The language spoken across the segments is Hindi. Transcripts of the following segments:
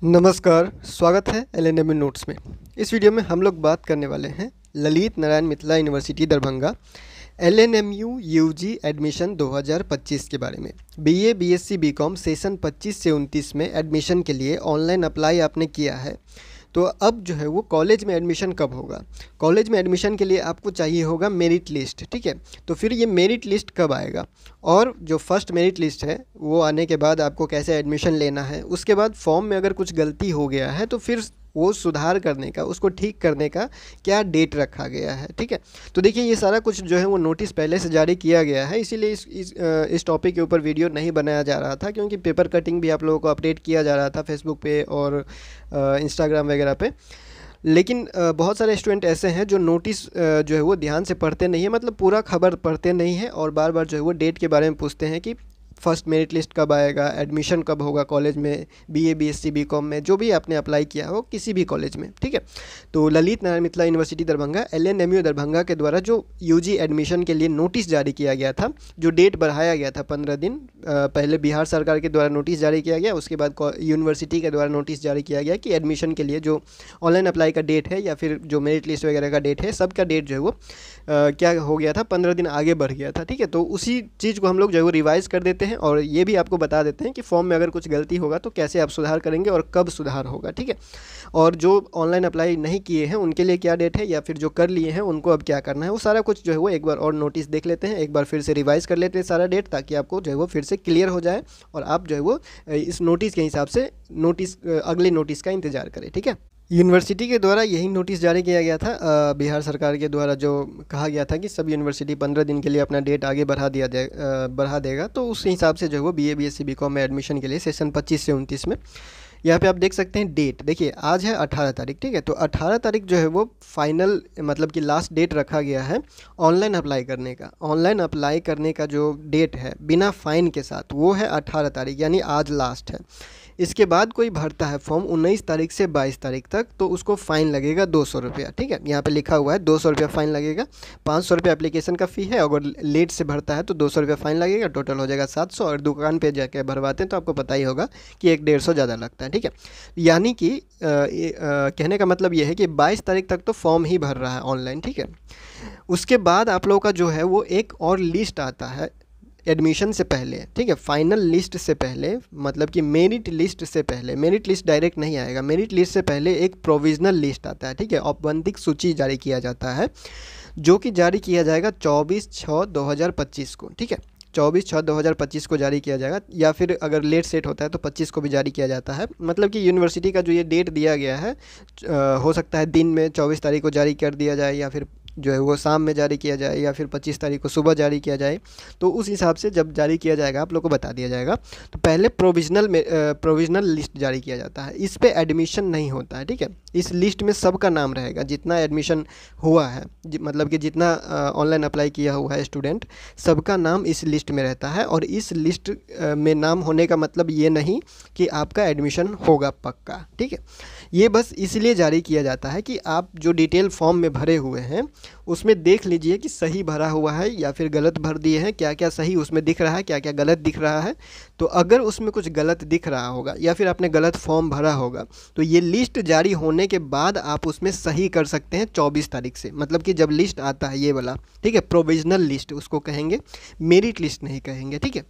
नमस्कार, स्वागत है एलएनएम नोट्स में। इस वीडियो में हम लोग बात करने वाले हैं Lalit Narayan Mithila university Darbhanga LNMU UG admission 2025 के बारे में। बीए, बीएससी, बीकॉम सेशन 25 से 29 में एडमिशन के लिए ऑनलाइन अप्लाई आपने किया है, तो अब जो है वो कॉलेज में एडमिशन कब होगा। कॉलेज में एडमिशन के लिए आपको चाहिए होगा मेरिट लिस्ट, ठीक है। तो फिर ये मेरिट लिस्ट कब आएगा और जो फर्स्ट मेरिट लिस्ट है वो आने के बाद आपको कैसे एडमिशन लेना है, उसके बाद फॉर्म में अगर कुछ गलती हो गया है तो फिर वो सुधार करने का, उसको ठीक करने का क्या डेट रखा गया है, ठीक है। तो देखिए ये सारा कुछ जो है वो नोटिस पहले से जारी किया गया है, इसीलिए इस टॉपिक के ऊपर वीडियो नहीं बनाया जा रहा था, क्योंकि पेपर कटिंग भी आप लोगों को अपडेट किया जा रहा था फेसबुक पे और इंस्टाग्राम वगैरह पे। लेकिन बहुत सारे स्टूडेंट ऐसे हैं जो नोटिस जो है वो ध्यान से पढ़ते नहीं है, मतलब पूरा खबर पढ़ते नहीं है और बार बार जो है वो डेट के बारे में पूछते हैं कि फर्स्ट मेरिट लिस्ट कब आएगा, एडमिशन कब होगा कॉलेज में, बीए, बीएससी, बीकॉम में, जो भी आपने अप्लाई किया हो किसी भी कॉलेज में, ठीक है। तो ललित नारायण मिथिला यूनिवर्सिटी दरभंगा एलएनएमयू दरभंगा के द्वारा जो यूजी एडमिशन के लिए नोटिस जारी किया गया था, जो डेट बढ़ाया गया था 15 दिन पहले बिहार सरकार के द्वारा नोटिस जारी किया गया, उसके बाद यूनिवर्सिटी के द्वारा नोटिस जारी किया गया कि एडमिशन के लिए जो ऑनलाइन अप्लाई का डेट है या फिर जो मेरिट लिस्ट वगैरह का डेट है, सबका डेट जो है वो क्या हो गया था, 15 दिन आगे बढ़ गया था, ठीक है। तो उसी चीज़ को हम लोग जो है वो रिवाइज़ कर देते हैं और ये भी आपको बता देते हैं कि फॉर्म में अगर कुछ गलती होगा तो कैसे आप सुधार करेंगे और कब सुधार होगा, ठीक है। और जो ऑनलाइन अप्लाई नहीं किए हैं उनके लिए क्या डेट है, या फिर जो कर लिए हैं उनको अब क्या करना है, वो सारा कुछ जो है वो एक बार और नोटिस देख लेते हैं, एक बार फिर से रिवाइज़ कर लेते हैं सारा डेट, ताकि आपको जो है वो फिर से क्लियर हो जाए और आप जो है वो इस नोटिस के हिसाब से अगले नोटिस का इंतज़ार करें, ठीक है। यूनिवर्सिटी के द्वारा यही नोटिस जारी किया गया था बिहार सरकार के द्वारा, जो कहा गया था कि सब यूनिवर्सिटी 15 दिन के लिए अपना डेट आगे बढ़ा देगा। तो उस हिसाब से जो है वो बीए, बीएससी, बीकॉम में एडमिशन के लिए सेशन 25 से 29 में यहाँ पे आप देख सकते हैं डेट। देखिए आज है 18 तारीख, ठीक है। तो 18 तारीख जो है वो फाइनल मतलब कि लास्ट डेट रखा गया है ऑनलाइन अप्लाई करने का। ऑनलाइन अप्लाई करने का जो डेट है बिना फ़ाइन के साथ, वो है 18 तारीख, यानी आज लास्ट है। इसके बाद कोई भरता है फॉर्म 19 तारीख से 22 तारीख तक, तो उसको फ़ाइन लगेगा 200 रुपया, ठीक है। यहाँ पे लिखा हुआ है 200 रुपया फ़ाइन लगेगा। 500 रुपया एप्लीकेशन का फ़ी है, अगर लेट से भरता है तो 200 रुपया फ़ाइन लगेगा, टोटल हो जाएगा 700। और दुकान पे जाके भरवाते हैं तो आपको पता ही होगा कि 100-150 ज़्यादा लगता है, ठीक है। यानी कि कहने का मतलब ये है कि 22 तारीख तक तो फॉर्म ही भर रहा है ऑनलाइन, ठीक है। उसके बाद आप लोगों का जो है वो एक और लिस्ट आता है एडमिशन से पहले, ठीक है। फाइनल लिस्ट से पहले, मतलब कि मेरिट लिस्ट से पहले, मेरिट लिस्ट डायरेक्ट नहीं आएगा, मेरिट लिस्ट से पहले एक प्रोविजनल लिस्ट आता है, ठीक है। औपबंधिक सूची जारी किया जाता है, जो कि जारी किया जाएगा 24/6/2025 को, ठीक है। 24/6/2025 को जारी किया जाएगा, या फिर अगर लेट सेट होता है तो 25 को भी जारी किया जाता है। मतलब कि यूनिवर्सिटी का जो ये डेट दिया गया है, हो सकता है दिन में 24 तारीख को जारी कर दिया जाए, या फिर जो है वो शाम में जारी किया जाए, या फिर 25 तारीख को सुबह जारी किया जाए। तो उस हिसाब से जब जारी किया जाएगा आप लोग को बता दिया जाएगा। तो पहले प्रोविजनल लिस्ट जारी किया जाता है, इस पे एडमिशन नहीं होता है, ठीक है। इस लिस्ट में सबका नाम रहेगा, जितना एडमिशन हुआ है, मतलब कि जितना ऑनलाइन अप्लाई किया हुआ है स्टूडेंट, सबका नाम इस लिस्ट में रहता है। और इस लिस्ट में नाम होने का मतलब ये नहीं कि आपका एडमिशन होगा पक्का, ठीक है। ये बस इसलिए जारी किया जाता है कि आप जो डिटेल फॉर्म में भरे हुए हैं उसमें देख लीजिए कि सही भरा हुआ है या फिर गलत भर दिए हैं, क्या क्या सही उसमें दिख रहा है, क्या क्या गलत दिख रहा है। तो अगर उसमें कुछ गलत दिख रहा होगा या फिर आपने गलत फॉर्म भरा होगा, तो ये लिस्ट जारी होने के बाद आप उसमें सही कर सकते हैं 24 तारीख से। मतलब कि जब लिस्ट आता है ये वाला, ठीक है, प्रोविजनल लिस्ट उसको कहेंगे, मेरिट लिस्ट नहीं कहेंगे, ठीक है।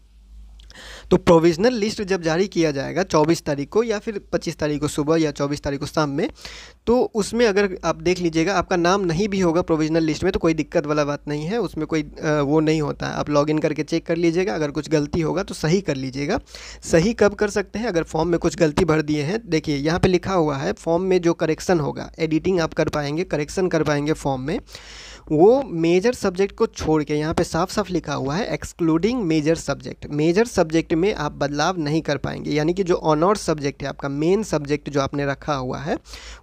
तो प्रोविजनल लिस्ट जब जारी किया जाएगा 24 तारीख को, या फिर 25 तारीख को सुबह, या 24 तारीख को शाम में, तो उसमें अगर आप देख लीजिएगा आपका नाम नहीं भी होगा प्रोविजनल लिस्ट में, तो कोई दिक्कत वाला बात नहीं है, उसमें कोई वो नहीं होता है। आप लॉगिन करके चेक कर लीजिएगा, अगर कुछ गलती होगा तो सही कर लीजिएगा। सही कब कर सकते हैं, अगर फॉर्म में कुछ गलती भर दिए हैं। देखिए यहाँ पर लिखा हुआ है फॉर्म में जो करेक्शन होगा, एडिटिंग आप कर पाएंगे, करेक्शन कर पाएंगे फॉर्म में, वो मेजर सब्जेक्ट को छोड़ के, यहाँ पे साफ साफ लिखा हुआ है excluding major subject. Major subject में आप बदलाव नहीं कर पाएंगे, यानी कि जो ऑनर्स सब्जेक्ट है, आपका मेन सब्जेक्ट जो आपने रखा हुआ है,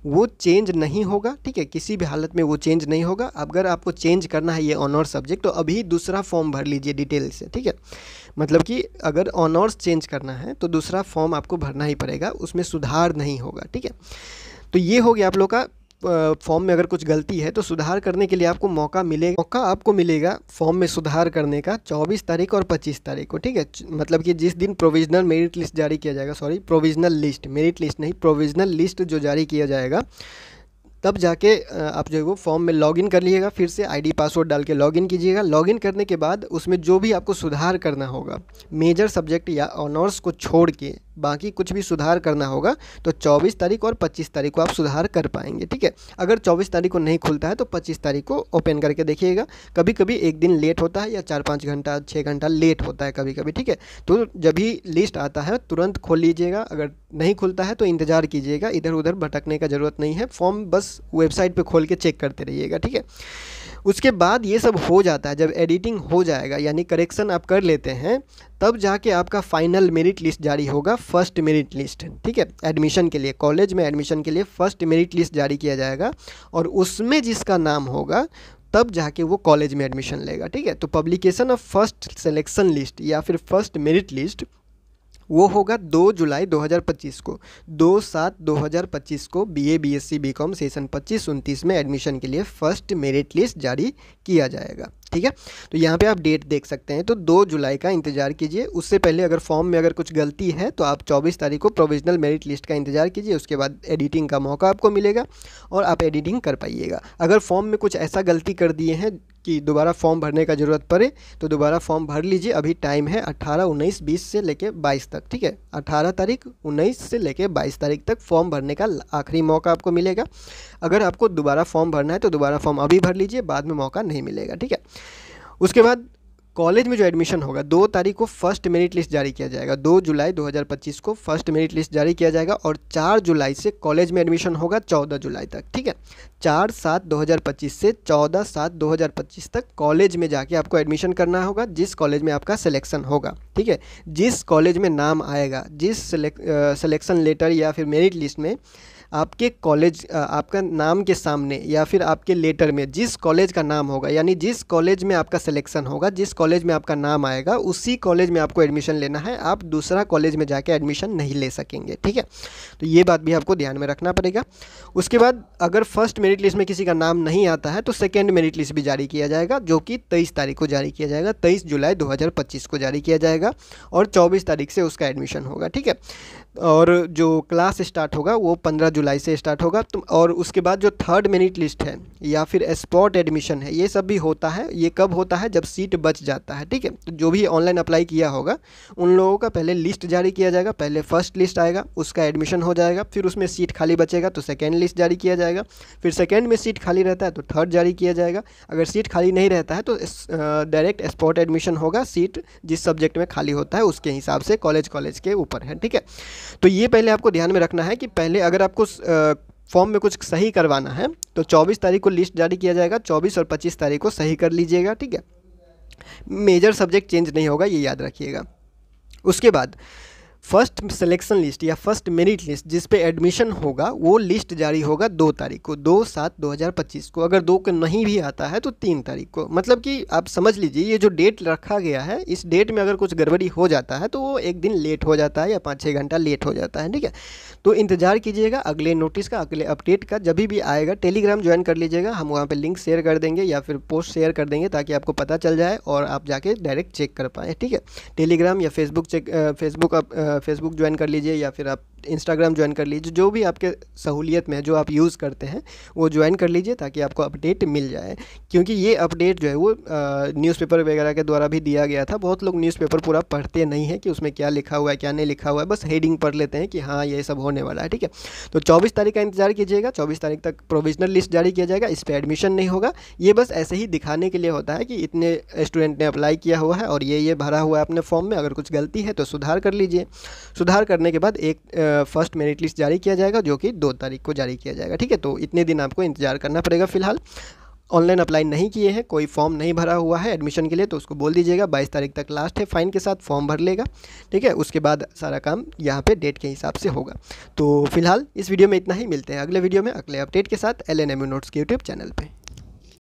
वो चेंज नहीं होगा, ठीक है। किसी भी हालत में वो चेंज नहीं होगा। अगर आपको चेंज करना है ये ऑनर्स सब्जेक्ट, तो अभी दूसरा फॉर्म भर लीजिए डिटेल से, ठीक है। मतलब कि अगर ऑनर्स चेंज करना है तो दूसरा फॉर्म आपको भरना ही पड़ेगा, उसमें सुधार नहीं होगा, ठीक है। तो ये हो गया आप लोग का फॉर्म में अगर कुछ गलती है तो सुधार करने के लिए आपको मौका मिलेगा फॉर्म में सुधार करने का 24 तारीख और 25 तारीख को, ठीक है। मतलब कि जिस दिन प्रोविजनल मेरिट लिस्ट जारी किया जाएगा, sorry provisional list, merit list नहीं, प्रोविजनल लिस्ट जो जारी किया जाएगा, तब जाके आप जो है वो फॉर्म में लॉगिन कर लीजिएगा। फिर से आईडी पासवर्ड डाल के लॉगिन कीजिएगा। लॉगिन करने के बाद उसमें जो भी आपको सुधार करना होगा, मेजर सब्जेक्ट या ऑनर्स को छोड़ के बाकी कुछ भी सुधार करना होगा, तो 24 तारीख और 25 तारीख को आप सुधार कर पाएंगे, ठीक है। अगर 24 तारीख को नहीं खुलता है तो 25 तारीख को ओपन करके देखिएगा। कभी कभी एक दिन लेट होता है या 4-5 घंटा 6 घंटा लेट होता है कभी कभी, ठीक है। तो जब भी लिस्ट आता है तुरंत खोल लीजिएगा। अगर नहीं खुलता है तो इंतज़ार कीजिएगा, इधर उधर भटकने का ज़रूरत नहीं है। फॉर्म बस वेबसाइट पर खोल के चेक करते रहिएगा, ठीक है। उसके बाद ये सब हो जाता है, जब एडिटिंग हो जाएगा यानी करेक्शन आप कर लेते हैं, तब जाके आपका फाइनल मेरिट लिस्ट जारी होगा, फर्स्ट मेरिट लिस्ट, ठीक है। एडमिशन के लिए, कॉलेज में एडमिशन के लिए फर्स्ट मेरिट लिस्ट जारी किया जाएगा और उसमें जिसका नाम होगा तब जाके वो कॉलेज में एडमिशन लेगा, ठीक है। तो publication of first selection list या फिर फर्स्ट मेरिट लिस्ट वो होगा 2 जुलाई 2025 को, 2/7/2025 को BA BSc BCom सेशन 25-29 में एडमिशन के लिए फर्स्ट मेरिट लिस्ट जारी किया जाएगा, ठीक है। तो यहाँ पे आप डेट देख सकते हैं। तो 2 जुलाई का इंतज़ार कीजिए। उससे पहले अगर फॉर्म में अगर कुछ गलती है तो आप 24 तारीख को प्रोविजनल मेरिट लिस्ट का इंतज़ार कीजिए। उसके बाद एडिटिंग का मौका आपको मिलेगा और आप एडिटिंग कर पाइएगा। अगर फॉर्म में कुछ ऐसा गलती कर दिए हैं कि दोबारा फॉर्म भरने का ज़रूरत पड़े तो दोबारा फॉर्म भर लीजिए। अभी टाइम है 18, 19, 20 से लेके 22 तक, ठीक है। 18 तारीख, 19 से लेके 22 तारीख तक फॉर्म भरने का आखिरी मौका आपको मिलेगा। अगर आपको दोबारा फॉर्म भरना है तो दोबारा फॉर्म अभी भर लीजिए, बाद में मौका नहीं मिलेगा, ठीक है। उसके बाद कॉलेज में जो एडमिशन होगा, 2 तारीख को फर्स्ट मेरिट लिस्ट जारी किया जाएगा। 2 जुलाई 2025 को फर्स्ट मेरिट लिस्ट जारी किया जाएगा और 4 जुलाई से कॉलेज में एडमिशन होगा 14 जुलाई तक, ठीक है। 4/7/2025 से 14/7/2025 तक कॉलेज में जाके आपको एडमिशन करना होगा, जिस कॉलेज में आपका सिलेक्शन होगा, ठीक है। जिस कॉलेज में नाम आएगा, जिस सिलेक्शन लेटर या फिर मेरिट लिस्ट में आपके कॉलेज आपका नाम के सामने या फिर आपके लेटर में जिस कॉलेज का नाम होगा, यानी जिस कॉलेज में आपका सिलेक्शन होगा, जिस कॉलेज में आपका नाम आएगा, उसी कॉलेज में आपको एडमिशन लेना है। आप दूसरा कॉलेज में जाके एडमिशन नहीं ले सकेंगे, ठीक है। तो ये बात भी आपको ध्यान में रखना पड़ेगा। उसके बाद अगर फर्स्ट मेरिट लिस्ट में किसी का नाम नहीं आता है तो सेकेंड मेरिट लिस्ट भी जारी किया जाएगा, जो कि 23 तारीख को जारी किया जाएगा। 23 जुलाई 2025 को जारी किया जाएगा और 24 तारीख से उसका एडमिशन होगा, ठीक है। और जो क्लास स्टार्ट होगा वो 15 जुलाई से स्टार्ट होगा। और उसके बाद जो थर्ड मेरिट लिस्ट है या फिर स्पॉट एडमिशन है, ये सब भी होता है। ये कब होता है? जब सीट बच जाता है, ठीक है। तो जो भी ऑनलाइन अप्लाई किया होगा उन लोगों का पहले लिस्ट जारी किया जाएगा। पहले फर्स्ट लिस्ट आएगा, उसका एडमिशन हो जाएगा, फिर उसमें सीट खाली बचेगा तो सेकेंड लिस्ट जारी किया जाएगा, फिर सेकेंड में सीट खाली रहता है तो थर्ड जारी किया जाएगा। अगर सीट खाली नहीं रहता है तो डायरेक्ट स्पॉट एडमिशन होगा, सीट जिस सब्जेक्ट में खाली होता है उसके हिसाब से कॉलेज के ऊपर है, ठीक है। तो ये पहले आपको ध्यान में रखना है कि पहले अगर आपको फॉर्म में कुछ सही करवाना है तो 24 तारीख को लिस्ट जारी किया जाएगा, 24 और 25 तारीख को सही कर लीजिएगा, ठीक है। मेजर सब्जेक्ट चेंज नहीं होगा, ये याद रखिएगा। उसके बाद फर्स्ट सिलेक्शन लिस्ट या फर्स्ट मेरिट लिस्ट जिस पे एडमिशन होगा वो लिस्ट जारी होगा 2 तारीख को, 2/7/2025 को। अगर 2 को नहीं भी आता है तो 3 तारीख को। मतलब कि आप समझ लीजिए ये जो डेट रखा गया है, इस डेट में अगर कुछ गड़बड़ी हो जाता है तो वो एक दिन लेट हो जाता है या 5-6 घंटा लेट हो जाता है, ठीक है। तो इंतज़ार कीजिएगा अगले नोटिस का, अगले अपडेट का। जब भी आएगा टेलीग्राम ज्वाइन कर लीजिएगा, हम वहाँ पर लिंक शेयर कर देंगे या फिर पोस्ट शेयर कर देंगे ताकि आपको पता चल जाए और आप जाके डायरेक्ट चेक कर पाएँ, ठीक है। टेलीग्राम या फेसबुक ज्वाइन कर लीजिए या फिर आप इंस्टाग्राम ज्वाइन कर लीजिए, जो भी आपके सहूलियत में है, जो आप यूज़ करते हैं वो ज्वाइन कर लीजिए ताकि आपको अपडेट मिल जाए। क्योंकि ये अपडेट जो है वो न्यूज़पेपर वगैरह के द्वारा भी दिया गया था। बहुत लोग न्यूज़पेपर पूरा पढ़ते नहीं है कि उसमें क्या लिखा हुआ है क्या नहीं लिखा हुआ है, बस हेडिंग पढ़ लेते हैं कि हाँ ये सब होने वाला है, ठीक है। तो 24 तारीख का इंतजार कीजिएगा। 24 तारीख तक प्रोविजनल लिस्ट जारी किया जाएगा, इस पर एडमिशन नहीं होगा। ये बस ऐसे ही दिखाने के लिए होता है कि इतने स्टूडेंट ने अप्लाई किया हुआ है और ये भरा हुआ है अपने फॉर्म में। अगर कुछ गलती है तो सुधार कर लीजिए। सुधार करने के बाद एक फर्स्ट मेरिट लिस्ट जारी किया जाएगा जो कि 2 तारीख को जारी किया जाएगा, ठीक है। तो इतने दिन आपको इंतजार करना पड़ेगा। फिलहाल ऑनलाइन अप्लाई नहीं किए हैं, कोई फॉर्म नहीं भरा हुआ है एडमिशन के लिए तो उसको बोल दीजिएगा 22 तारीख तक लास्ट है, फाइन के साथ फॉर्म भर लेगा, ठीक है। उसके बाद सारा काम यहाँ पे डेट के हिसाब से होगा। तो फिलहाल इस वीडियो में इतना ही, मिलते हैं अगले वीडियो में अगले अपडेट के साथ LNMU नोट्स के यूट्यूब चैनल पे।